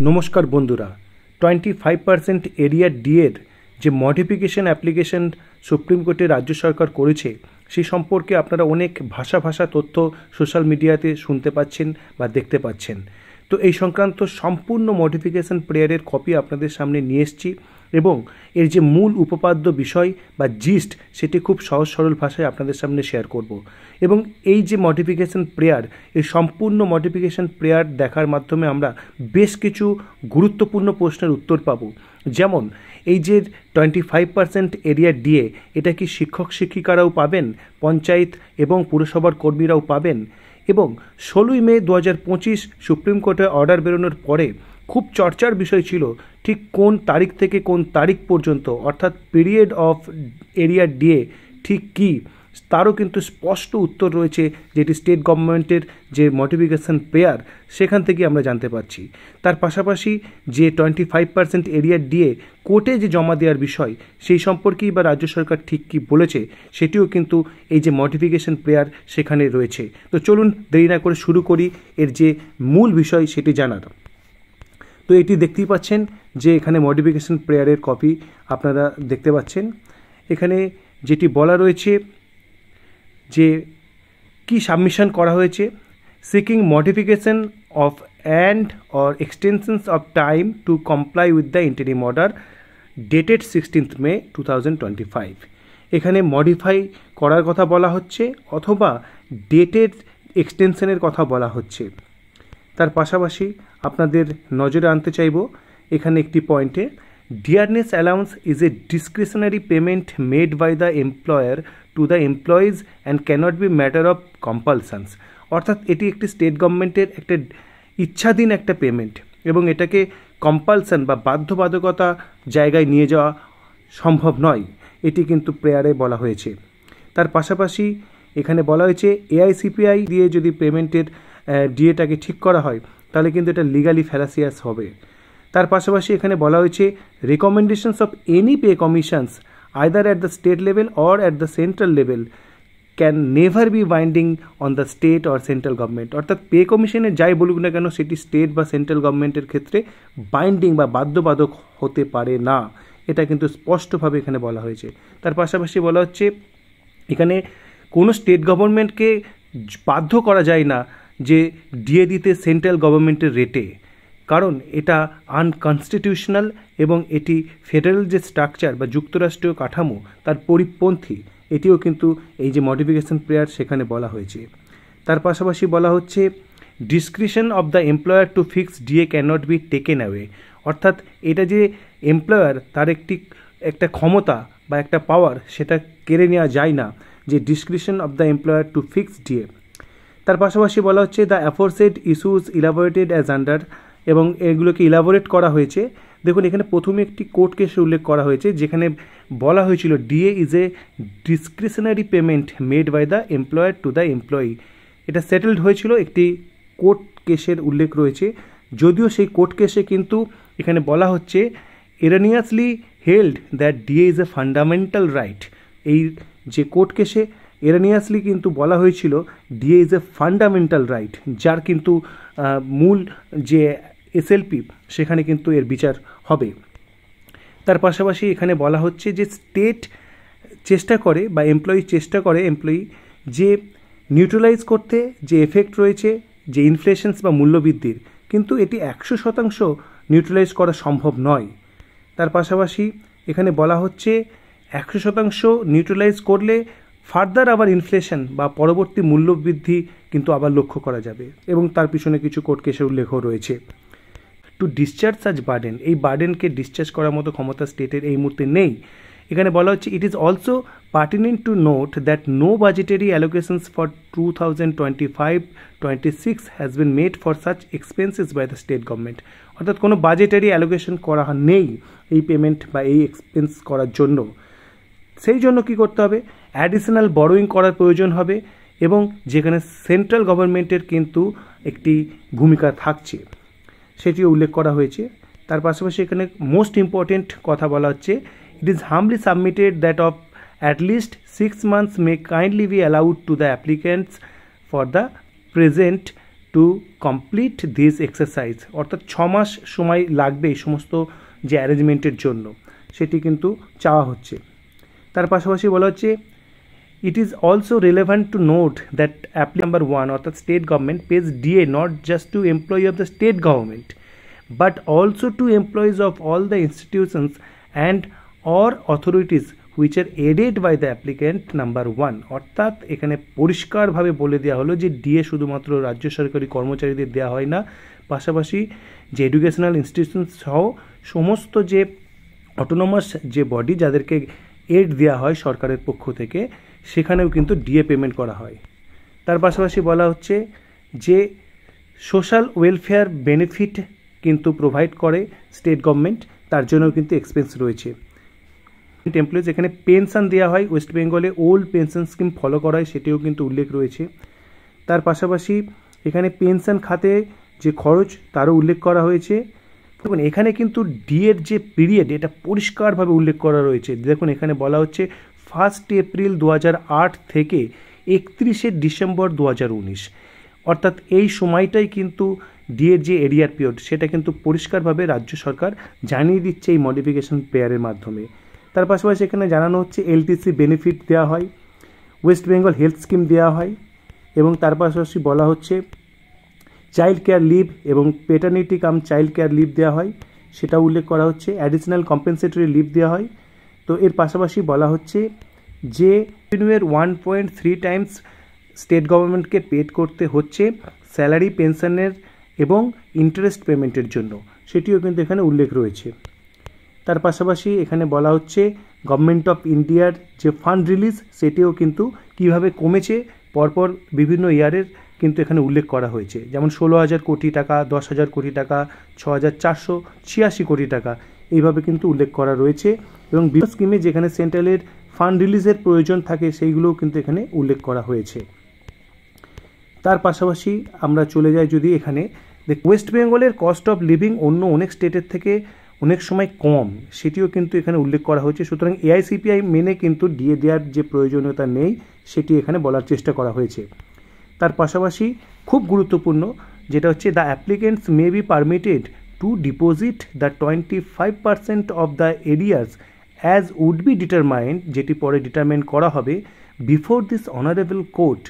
নমস্কার বন্ধুরা, 25% area D এর যে মডিফিকেশন অ্যাপ্লিকেশন সুপ্রিম কোর্টে রাজ্য সরকার করেছে সেই সম্পর্কে আপনারা অনেক ভাষা তথ্য সোশ্যাল মিডিয়াতে শুনতে পাচ্ছেন বা দেখতে পাচ্ছেন। তো এই সংক্রান্ত সম্পূর্ণ মডিফিকেশন প্রেয়ারের কপি আপনাদের সামনে নিয়ে এসেছি এবং এর যে মূল উপপাদ্য বিষয় বা জিস্ট সেটি খুব সহজ সরল ভাষায় আপনাদের সামনে শেয়ার করব। এবং এই যে মডিফিকেশন প্রেয়ার, এই সম্পূর্ণ মডিফিকেশন প্রেয়ার দেখার মাধ্যমে আমরা বেশ কিছু গুরুত্বপূর্ণ প্রশ্নের উত্তর পাব। যেমন এই যে 25% এরিয়া ডিএ, এটা কি শিক্ষক শিক্ষিকারাও পাবেন, পঞ্চায়েত এবং পুরসভার কর্মীরাও পাবেন? এবং 16ই মে 2025 সুপ্রিম কোর্টে অর্ডার বেরোনোর পরে খুব চর্চার বিষয় ছিল ঠিক কোন তারিখ থেকে কোন তারিখ পর্যন্ত, অর্থাৎ পিরিয়ড অফ এরিয়া ডিএ ঠিক কী, তারও কিন্তু স্পষ্ট উত্তর রয়েছে, যেটি স্টেট গভর্নমেন্টের যে মডিফিকেশন প্রেয়ার সেখান থেকে আমরা জানতে পারছি। তার পাশাপাশি যে 25% এরিয়া ডিএ কোর্টে যে জমা দেওয়ার বিষয় সেই সম্পর্কেই বা রাজ্য সরকার ঠিক কী বলেছে সেটিও কিন্তু এই যে মডিফিকেশন প্রেয়ার সেখানে রয়েছে। তো চলুন দেরি না করে শুরু করি এর যে মূল বিষয় সেটি জানার। তো এটি দেখতেই পাচ্ছেন যে এখানে মডিফিকেশন প্রেয়ারের কপি আপনারা দেখতে পাচ্ছেন। এখানে যেটি বলা রয়েছে যে কি সাবমিশন করা হয়েছে, seeking modification of and or extensions of time to comply with the interim order dated 16th May 2025। এখানে মডিফাই করার কথা বলা হচ্ছে অথবা ডেটের এক্সটেনশনের কথা বলা হচ্ছে। তার পাশাপাশি আপনাদের নজরে আনতে চাইব এখানে একটি পয়েন্টে, dearness allowance is a discretionary payment made by the employer to the employees and cannot be matter of compulsions. অর্থাৎ এটি একটি স্টেট গভর্নমেন্টের একটা ইচ্ছাধীন একটা পেমেন্ট এবং এটাকে কম্পালশন বা বাধ্যবাধকতা জায়গায় নিয়ে যাওয়া সম্ভব নয়, এটি কিন্তু প্রেয়ারে বলা হয়েছে। তার পাশাপাশি এখানে বলা হয়েছে এআইসিপিআই দিয়ে যদি পেমেন্টের ডিএটাকে ঠিক করা হয় তাহলে কিন্তু এটা লিগালি ফ্যালাসিয়াস হবে। তার পাশাপাশি এখানে বলা হয়েছে recommendations of any pay commissions either at the state level or at the central level can never be binding on the state or central government. অর্থাৎ পে কমিশনে যাই বলুক না কেন সেটি স্টেট বা সেন্ট্রাল গভর্নমেন্টের ক্ষেত্রে বাইন্ডিং বা বাধ্যবাধক হতে পারে না, এটা কিন্তু স্পষ্টভাবে এখানে বলা হয়েছে। তার পাশাপাশি বলা হচ্ছে এখানে কোনো স্টেট গভর্নমেন্টকে বাধ্য করা যায় না যে ডিএ দিতে সেন্ট্রাল গভর্নমেন্টের রেটে, কারণ এটা আনকনস্টিটিউশনাল এবং এটি ফেডারেল যে স্ট্রাকচার বা যুক্তরাষ্ট্রীয় কাঠামো তার পরিপন্থী, এটিও কিন্তু এই যে মডিফিকেশন প্রেয়ার সেখানে বলা হয়েছে। তার পাশাপাশি বলা হচ্ছে discretion of the employer to fix DA cannot be taken away. অর্থাৎ এটা যে এমপ্লয়ার তার একটা ক্ষমতা বা একটা পাওয়ার সেটা কেড়ে নেওয়া যায় না, যে discretion of the employer to fix DA. তার পাশাপাশি বলা হচ্ছে the aforesaid issues elaborated as under, এবং এগুলোকে ইলাবোরেট করা হয়েছে। দেখুন এখানে প্রথমে একটি কোর্ট কেসে উল্লেখ করা হয়েছে যেখানে বলা হয়েছিল DA is a discretionary payment made by the employer to the employee. এটা সেটেলড হয়েছিল, একটি কোর্ট কেসের উল্লেখ রয়েছে। যদিও সেই কোর্ট কেসে কিন্তু এখানে বলা হচ্ছে erroneously held that DA is a fundamental right. এই যে কোর্ট কেসে এরানিয়াসলি কিন্তু বলা হয়েছিল DA is a fundamental right, যার কিন্তু মূল যে এসএলপি সেখানে কিন্তু এর বিচার হবে। তার পাশাপাশি এখানে বলা হচ্ছে যে স্টেট চেষ্টা করে বা এমপ্লয়ি চেষ্টা করে যে নিউট্রালাইজ করতে যে এফেক্ট রয়েছে যে ইনফ্লেশনস বা মূল্যবৃদ্ধির, কিন্তু এটি 100% নিউট্রালাইজ করা সম্ভব নয়। তার পাশাপাশি এখানে বলা হচ্ছে 100% নিউট্রালাইজ করলে ফার্দার আবার ইনফ্লেশন বা পরবর্তী মূল্যবৃদ্ধি কিন্তু আবার লক্ষ্য করা যাবে, এবং তার পিছনে কিছু কোর্ট কেসের উল্লেখও রয়েছে। টু ডিসচার্জ সাচ বার্ডেন, এই বার্ডেনকে ডিসচার্জ করার মতো ক্ষমতা স্টেটের এই মুহূর্তে নেই। এখানে বলা হচ্ছে it is also pertinent to note that no budgetary allocations for 2025-26 has been made for such expenses by the state government. অর্থাৎ কোনো বাজেটারি অ্যালোকেশন করা নেই এই পেমেন্ট বা এই এক্সপেন্স করার জন্য। সেই জন্য কী করতে হবে, অ্যাডিশনাল বরোয়িং করার প্রয়োজন হবে, এবং যেখানে সেন্ট্রাল গভর্নমেন্টের কিন্তু একটি ভূমিকা থাকছে সেটিও উল্লেখ করা হয়েছে। তার পাশাপাশি এখানে মোস্ট ইম্পর্টেন্ট কথা বলা হচ্ছে it is হামলি submitted that of at least 6 months May kindly be allowed to the applicants for the present to complete this exercise, অর্থাৎ 6 মাস সময় লাগবে এই সমস্ত যে অ্যারেঞ্জমেন্টের জন্য, সেটি কিন্তু চাওয়া হচ্ছে। তার পাশাপাশি বলা হচ্ছে it is also relevant to note that applicant number 1 অর্থাৎ state government pays DA not just to employee of the state government but also to employees of all the institutions and or authorities which are aided by the applicant number 1। অর্থাৎ এখানে পরিষ্কারভাবে বলে দেওয়া হলো যে DA শুধুমাত্র রাজ্য সরকারি কর্মচারীদের দেওয়া হয় না, পাশাপাশি যে এডুকেশনাল ইনস্টিটিউশন সহ সমস্ত যে অটোনমাস যে বডি যাদেরকে এড দেওয়া হয় সরকারের পক্ষ থেকে, সেখানেও কিন্তু ডিএ পেমেন্ট করা হয়। তার পাশাপাশি বলা হচ্ছে যে সোশ্যাল ওয়েলফেয়ার বেনিফিট কিন্তু প্রোভাইড করে স্টেট গভর্নমেন্ট, তার জন্যও কিন্তু এক্সপেন্স রয়েছে। এমপ্লয়িজ এখানে পেনশন দেওয়া হয়, ওয়েস্ট বেঙ্গলে ওল্ড পেনশন স্কিম ফলো করা হয়, সেটিও কিন্তু উল্লেখ রয়েছে। তার পাশাপাশি এখানে পেনশন খাতে যে খরচ তারও উল্লেখ করা হয়েছে। দেখুন এখানে কিন্তু ডিএর যে পিরিয়ড এটা পরিষ্কারভাবে উল্লেখ করা রয়েছে। দেখুন এখানে বলা হচ্ছে 1 এপ্রিল 2008 থেকে 31 ডিসেম্বর 2019, অর্থাৎ এই সময়টাই কিন্তু ডিএর যে এরিয়ার পিরিয়ড সেটা কিন্তু পরিষ্কারভাবে রাজ্য সরকার জানিয়ে দিচ্ছে এই মডিফিকেশন পেয়ারের মাধ্যমে। তার পাশাপাশি এখানে জানানো হচ্ছে এলটিসি বেনিফিট দেওয়া হয়, ওয়েস্ট বেঙ্গল হেলথ স্কিম দেওয়া হয়, এবং তার পাশাপাশি বলা হচ্ছে চাইল্ড কেয়ার লিভ এবং পেটার্নিটি কাম চাইল্ড কেয়ার লিভ দেওয়া হয়, সেটা উল্লেখ করা হচ্ছে। অ্যাডিশনাল কম্পেনসেটরি লিভ দেওয়া হয়। তো এর পাশাপাশি বলা হচ্ছে যে রেভিনিউয়ের 1.3 টাইমস স্টেট গভর্নমেন্টকে পেড করতে হচ্ছে স্যালারি, পেনশনের এবং ইন্টারেস্ট পেমেন্টের জন্য, সেটিও কিন্তু এখানে উল্লেখ রয়েছে। তার পাশাপাশি এখানে বলা হচ্ছে গভর্নমেন্ট অফ ইন্ডিয়ার যে ফান্ড রিলিজ সেটিও কিন্তু কিভাবে কমেছে পরপর বিভিন্ন ইয়ারের কিন্তু এখানে উল্লেখ করা হয়েছে, যেমন 16,000 কোটি টাকা, 10,000 কোটি টাকা, 6,486 কোটি টাকা, এইভাবে কিন্তু উল্লেখ করা রয়েছে। এবং বিভিন্ন স্কিমে যেখানে সেন্ট্রালের ফান্ড রিলিজের প্রয়োজন থাকে সেইগুলোও কিন্তু এখানে উল্লেখ করা হয়েছে। তার পাশাপাশি আমরা চলে যাই যদি এখানে ওয়েস্ট বেঙ্গলের কস্ট অফ লিভিং অন্য অনেক স্টেটের থেকে অনেক সময় কম, সেটিও কিন্তু এখানে উল্লেখ করা হয়েছে। সুতরাং এআইসিপিআই মেনে কিন্তু ডিএ দেওয়ার যে প্রয়োজনীয়তা নেই সেটি এখানে বলার চেষ্টা করা হয়েছে। তার পাশাপাশি খুব গুরুত্বপূর্ণ যেটা হচ্ছে the applicants may be permitted to deposit the 25% of the arrears as would be determined, যেটি পরে ডিটারমাইন করা হবে before this honourable court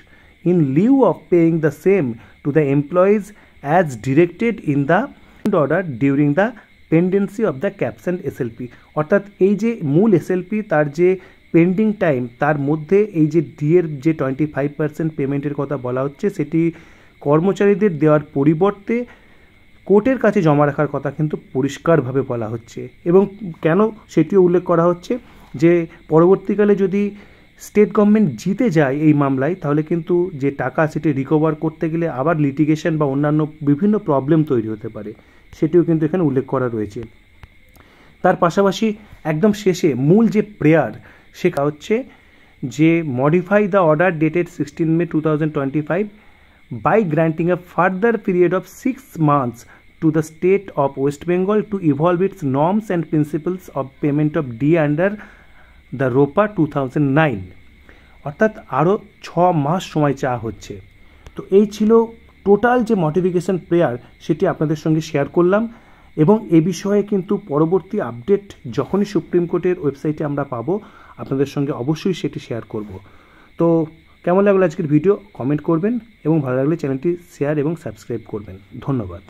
in lieu of paying the same to the employees as directed in the order during the pendency of the caption SLP. অর্থাৎ এই যে মূল SLP তার যে পেন্ডিং টাইম তার মধ্যে এই যে ডিএর যে 25% পেমেন্টের কথা বলা হচ্ছে সেটি কর্মচারীদের দেওয়ার পরিবর্তে কোর্টের কাছে জমা রাখার কথা কিন্তু পরিষ্কারভাবে বলা হচ্ছে। এবং কেন সেটিও উল্লেখ করা হচ্ছে যে পরবর্তীকালে যদি স্টেট গভর্নমেন্ট জিতে যায় এই মামলায়, তাহলে কিন্তু যে টাকা সেটি রিকভার করতে গেলে আবার লিটিগেশন বা অন্যান্য বিভিন্ন প্রবলেম তৈরি হতে পারে, সেটিও কিন্তু এখানে উল্লেখ করা রয়েছে। তার পাশাপাশি একদম শেষে মূল যে প্রেয়ার সেটা হচ্ছে যে modify the order dated 16 May 2025 by granting a further period of 6 months to the state of West Bengal to evolve its norms and principles of payment of DA under the ROPA 2009। অর্থাৎ আরও 6 মাস সময় চাওয়া হচ্ছে। তো এই ছিল total যে modification prayer সেটি আপনাদের সঙ্গে শেয়ার করলাম, এবং এ বিষয়ে কিন্তু পরবর্তী আপডেট যখনই সুপ্রিম কোর্টের ওয়েবসাইটে আমরা পাবো আপনাদের সঙ্গে অবশ্যই সেটি শেয়ার করব। তো কেমন লাগলো আজকের ভিডিও কমেন্ট করবেন, এবং ভালো লাগলে চ্যানেলটি শেয়ার এবং সাবস্ক্রাইব করবেন। ধন্যবাদ।